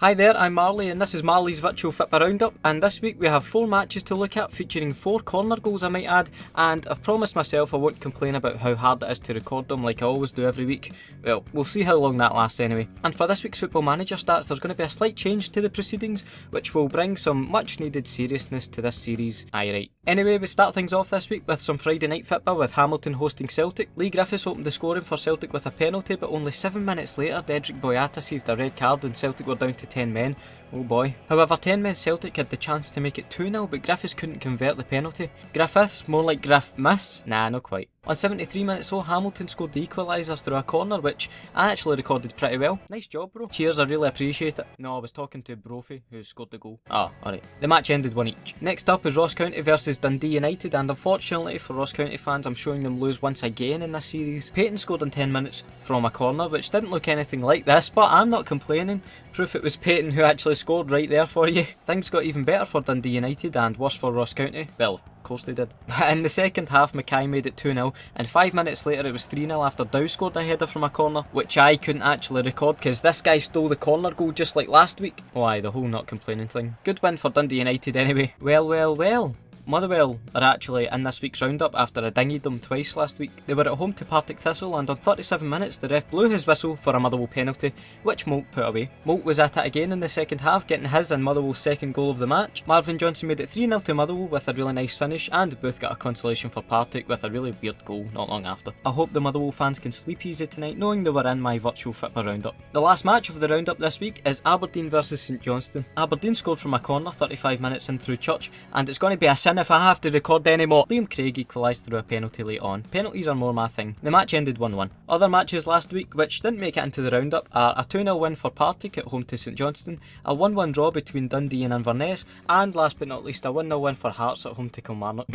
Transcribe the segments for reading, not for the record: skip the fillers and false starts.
Hi there, I'm Marley and this is Marley's Virtual Fitba Roundup, and this week we have 4 matches to look at featuring 4 corner goals I might add, and I've promised myself I won't complain about how hard it is to record them like I always do every week. Well, we'll see how long that lasts anyway. And for this week's Football Manager stats there's going to be a slight change to the proceedings which will bring some much needed seriousness to this series. Aye right. Anyway, we start things off this week with some Friday night Fitba with Hamilton hosting Celtic. Lee Griffiths opened the scoring for Celtic with a penalty, but only 7 minutes later Dedrick Boyata saved a red card and Celtic were down to 10 men. Oh boy. However, 10 men Celtic had the chance to make it 2-0, but Griffiths couldn't convert the penalty. Griffiths? More like Griff miss? Nah, not quite. On 73 minutes though, Hamilton scored the equaliser through a corner, which I actually recorded pretty well. Nice job, bro. Cheers, I really appreciate it. No, I was talking to Brophy, who scored the goal. Oh, alright. The match ended 1 each. Next up is Ross County versus Dundee United, and unfortunately for Ross County fans, I'm showing them lose once again in this series. Peyton scored in 10 minutes from a corner, which didn't look anything like this, but I'm not complaining. Proof it was Peyton who actually scored right there for you. Things got even better for Dundee United and worse for Ross County. Well, of course they did. In the second half, Mackay made it 2-0, and 5 minutes later it was 3-0 after Dow scored a header from a corner, which I couldn't actually record because this guy stole the corner goal just like last week. Oh aye, the whole not complaining thing. Good win for Dundee United anyway. Well. Motherwell are actually in this week's roundup after I dinghied them twice last week. They were at home to Partick Thistle, and on 37 minutes the ref blew his whistle for a Motherwell penalty, which Moult put away. Moult was at it again in the second half, getting his and Motherwell's second goal of the match. Marvin Johnson made it 3-0 to Motherwell with a really nice finish, and Booth got a consolation for Partick with a really weird goal not long after. I hope the Motherwell fans can sleep easy tonight knowing they were in my Virtual Fitba Roundup. The last match of the roundup this week is Aberdeen versus St Johnstone. Aberdeen scored from a corner 35 minutes in through Church, and it's going to be a sin if I have to record anymore. Liam Craig equalised through a penalty late on. Penalties are more my thing. The match ended 1-1. Other matches last week which didn't make it into the roundup are a 2-0 win for Partick at home to St Johnstone, a 1-1 draw between Dundee and Inverness, and last but not least a 1-0 win for Hearts at home to Kilmarnock.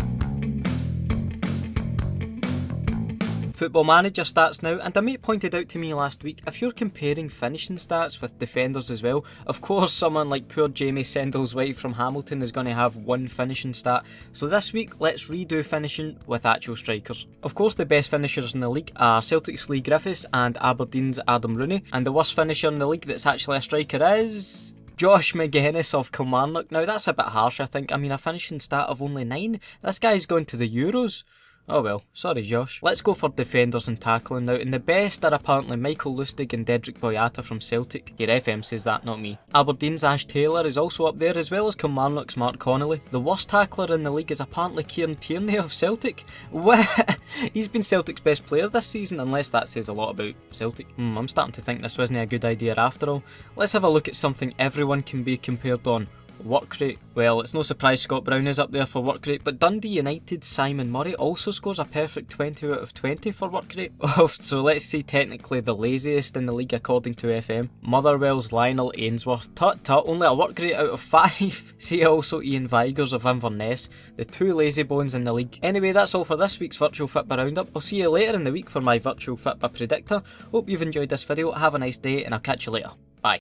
Football Manager stats now, and a mate pointed out to me last week, if you're comparing finishing stats with defenders as well, of course someone like poor Jamie Sendles-White from Hamilton is going to have one finishing stat, so this week let's redo finishing with actual strikers. Of course the best finishers in the league are Celtic's Lee Griffiths and Aberdeen's Adam Rooney, and the worst finisher in the league that's actually a striker is Josh McGuinness of Kilmarnock. Now that's a bit harsh I think. I mean, a finishing stat of only 9? This guy's going to the Euros. Oh well, sorry Josh. Let's go for defenders and tackling now, and the best are apparently Michael Lustig and Dedrick Boyata from Celtic. Your FM says that, not me. Aberdeen's Ash Taylor is also up there, as well as Kilmarnock's Mark Connolly. The worst tackler in the league is apparently Kieran Tierney of Celtic. What? He's been Celtic's best player this season, unless that says a lot about Celtic. I'm starting to think this wasn't a good idea after all. Let's have a look at something everyone can be compared on. Work rate. Well, it's no surprise Scott Brown is up there for work rate, but Dundee United's Simon Murray also scores a perfect 20 out of 20 for work rate. So let's see technically the laziest in the league according to FM. Motherwell's Lionel Ainsworth. Tut, only a work rate out of 5. See also Ian Vigurs of Inverness, the 2 lazy bones in the league. Anyway, that's all for this week's Virtual Fitba Roundup. I'll see you later in the week for my Virtual Fitba Predictor. Hope you've enjoyed this video, have a nice day, and I'll catch you later. Bye.